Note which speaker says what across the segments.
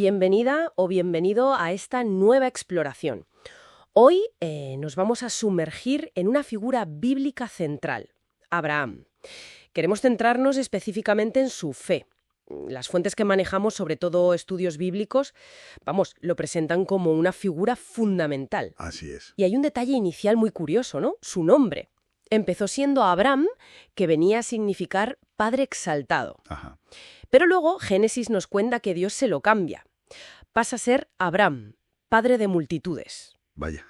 Speaker 1: Bienvenida o bienvenido a esta nueva exploración. Hoy nos vamos a sumergir en una figura bíblica central, Abraham. Queremos centrarnos específicamente en su fe. Las fuentes que manejamos, sobre todo estudios bíblicos, lo presentan como una figura fundamental.
Speaker 2: Así es.
Speaker 1: Y hay un detalle inicial muy curioso, ¿no? Su nombre. Empezó siendo Abram, que venía a significar Padre Exaltado.
Speaker 2: Ajá.
Speaker 1: Pero luego Génesis nos cuenta que Dios se lo cambia. Pasa a ser Abram, Padre de multitudes.
Speaker 2: Vaya.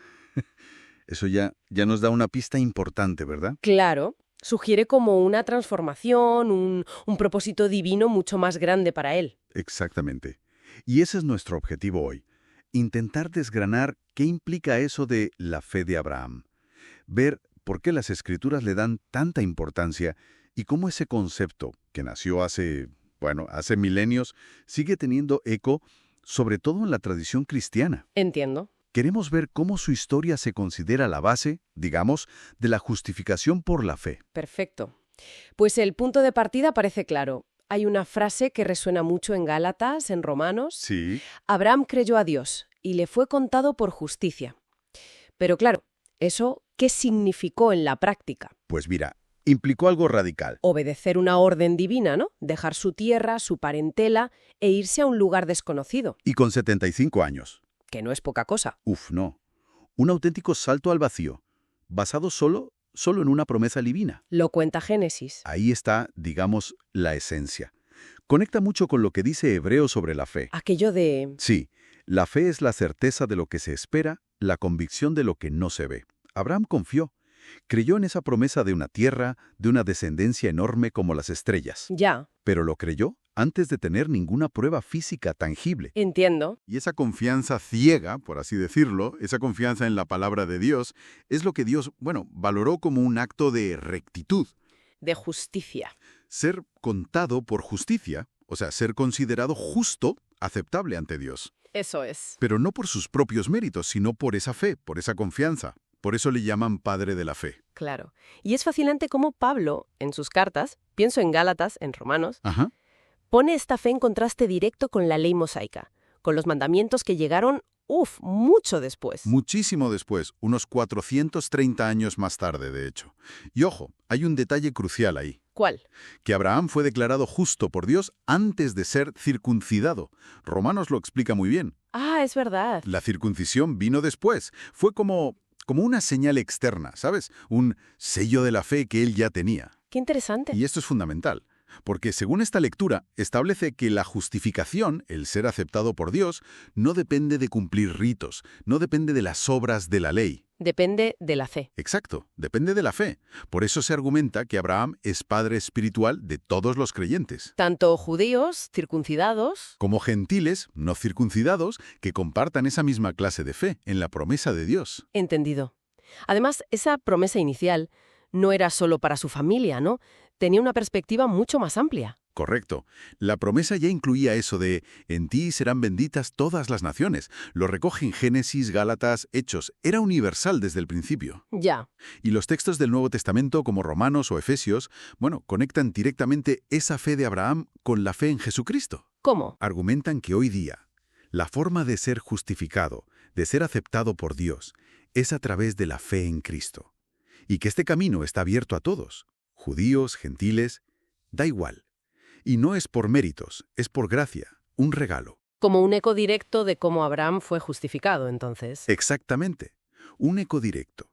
Speaker 2: Eso ya nos da una pista importante, ¿verdad?
Speaker 1: Claro, sugiere como una transformación, un propósito divino mucho más grande para él.
Speaker 2: Exactamente. Y ese es nuestro objetivo hoy. Intentar desgranar qué implica eso de la fe de Abraham. Ver por qué las Escrituras le dan tanta importancia y cómo ese concepto, que nació hace milenios, sigue teniendo eco, sobre todo en la tradición cristiana.
Speaker 1: Entiendo.
Speaker 2: Queremos ver cómo su historia se considera la base, digamos, de la justificación por la fe.
Speaker 1: Perfecto. Pues el punto de partida parece claro. Hay una frase que resuena mucho en Gálatas, en Romanos.
Speaker 2: Sí.
Speaker 1: Abraham creyó a Dios y le fue contado por justicia. Pero claro, ¿eso qué significó en la práctica?
Speaker 2: Pues mira, implicó algo radical.
Speaker 1: Obedecer una orden divina, ¿no? Dejar su tierra, su parentela e irse a un lugar desconocido,
Speaker 2: Y con 75 años.
Speaker 1: que no es poca cosa.
Speaker 2: Uf, no. Un auténtico salto al vacío, basado solo en una promesa divina.
Speaker 1: Lo cuenta Génesis.
Speaker 2: Ahí está, digamos, la esencia. Conecta mucho con lo que dice Hebreo sobre la fe.
Speaker 1: Aquello de...
Speaker 2: Sí, la fe es la certeza de lo que se espera, la convicción de lo que no se ve. Abraham confió. Creyó en esa promesa de una tierra, de una descendencia enorme como las estrellas.
Speaker 1: Ya,
Speaker 2: Pero lo creyó antes de tener ninguna prueba física tangible.
Speaker 1: entiendo.
Speaker 3: Y esa confianza ciega, por así decirlo, esa confianza en la palabra de Dios, es lo que Dios, valoró como un acto de rectitud.
Speaker 1: De justicia.
Speaker 3: Ser contado por justicia, o sea, ser considerado justo, aceptable ante Dios.
Speaker 1: Eso es.
Speaker 3: Pero no por sus propios méritos, sino por esa fe, por esa confianza. Por eso le llaman Padre de la Fe.
Speaker 1: Claro. Y es fascinante cómo Pablo, en sus cartas, pienso en Gálatas, en Romanos,
Speaker 3: Ajá.
Speaker 1: pone esta fe en contraste directo con la ley mosaica, con los mandamientos que llegaron, mucho después.
Speaker 3: Muchísimo después, unos 430 años más tarde, de hecho. Y ojo, hay un detalle crucial ahí.
Speaker 1: ¿Cuál?
Speaker 3: Que Abraham fue declarado justo por Dios antes de ser circuncidado. Romanos lo explica muy bien.
Speaker 1: Ah, es verdad.
Speaker 3: La circuncisión vino después. Fue como una señal externa, ¿sabes? Un sello de la fe que él ya tenía.
Speaker 1: Qué interesante.
Speaker 3: Y esto es fundamental, porque según esta lectura, establece que la justificación, el ser aceptado por Dios, no depende de cumplir ritos, no depende de las obras de la ley.
Speaker 1: Depende de la fe.
Speaker 3: Exacto, depende de la fe. Por eso se argumenta que Abraham es padre espiritual de todos los creyentes.
Speaker 1: Tanto judíos, circuncidados...
Speaker 3: Como gentiles, no circuncidados, que compartan esa misma clase de fe en la promesa de Dios.
Speaker 1: Entendido. Además, esa promesa inicial no era solo para su familia, ¿no? Tenía una perspectiva mucho más amplia.
Speaker 3: Correcto. La promesa ya incluía eso de «en ti serán benditas todas las naciones». Lo recoge en Génesis, Gálatas, Hechos. Era universal desde el principio.
Speaker 1: Ya.
Speaker 3: Y los textos del Nuevo Testamento, como Romanos o Efesios, conectan directamente esa fe de Abraham con la fe en Jesucristo.
Speaker 1: ¿Cómo?
Speaker 3: Argumentan que hoy día la forma de ser justificado, de ser aceptado por Dios, es a través de la fe en Cristo. Y que este camino está abierto a todos, judíos, gentiles, da igual. Y no es por méritos, es por gracia, un regalo.
Speaker 1: Como un eco directo de cómo Abraham fue justificado, entonces.
Speaker 3: Exactamente, un eco directo.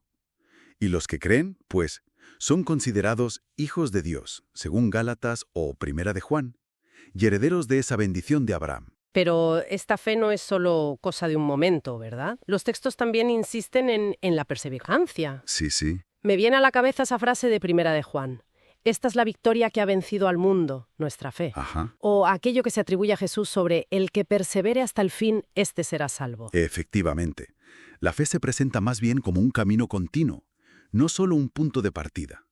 Speaker 3: Y los que creen, pues, son considerados hijos de Dios, según Gálatas o Primera de Juan, y herederos de esa bendición de Abraham.
Speaker 1: Pero esta fe no es solo cosa de un momento, ¿verdad? Los textos también insisten en la perseverancia.
Speaker 2: Sí, sí.
Speaker 1: Me viene a la cabeza esa frase de Primera de Juan. Esta es la victoria que ha vencido al mundo, nuestra fe.
Speaker 2: Ajá.
Speaker 1: O aquello que se atribuye a Jesús sobre el que persevere hasta el fin, éste será salvo.
Speaker 2: Efectivamente. La fe se presenta más bien como un camino continuo, no solo un punto de partida.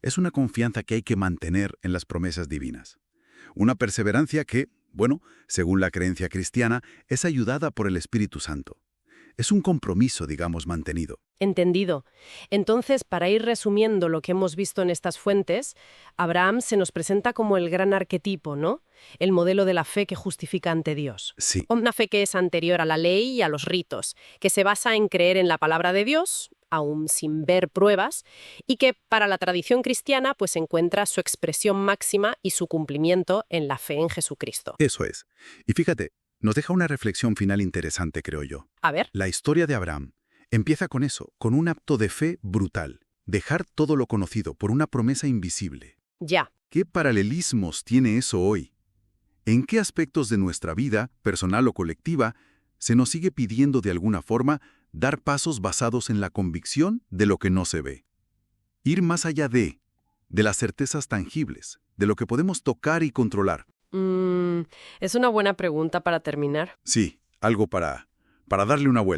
Speaker 2: Es una confianza que hay que mantener en las promesas divinas. Una perseverancia que, según la creencia cristiana, es ayudada por el Espíritu Santo. Es un compromiso, digamos, mantenido.
Speaker 1: Entendido. Entonces, para ir resumiendo lo que hemos visto en estas fuentes, Abraham se nos presenta como el gran arquetipo, ¿no? El modelo de la fe que justifica ante Dios.
Speaker 3: Sí,
Speaker 1: Una fe que es anterior a la ley y a los ritos, que se basa en creer en la palabra de Dios, aún sin ver pruebas, y que para la tradición cristiana pues encuentra su expresión máxima y su cumplimiento en la fe en Jesucristo.
Speaker 3: eso es. Y fíjate, nos deja una reflexión final interesante, creo yo.
Speaker 1: A ver.
Speaker 3: La historia de Abraham empieza con eso, con un acto de fe brutal. Dejar todo lo conocido por una promesa invisible.
Speaker 1: Ya.
Speaker 3: ¿Qué paralelismos tiene eso hoy? ¿En qué aspectos de nuestra vida, personal o colectiva, se nos sigue pidiendo de alguna forma dar pasos basados en la convicción de lo que no se ve? Ir más allá de las certezas tangibles, de lo que podemos tocar y controlar.
Speaker 1: Es una buena pregunta para terminar.
Speaker 3: Sí, algo para darle una vuelta.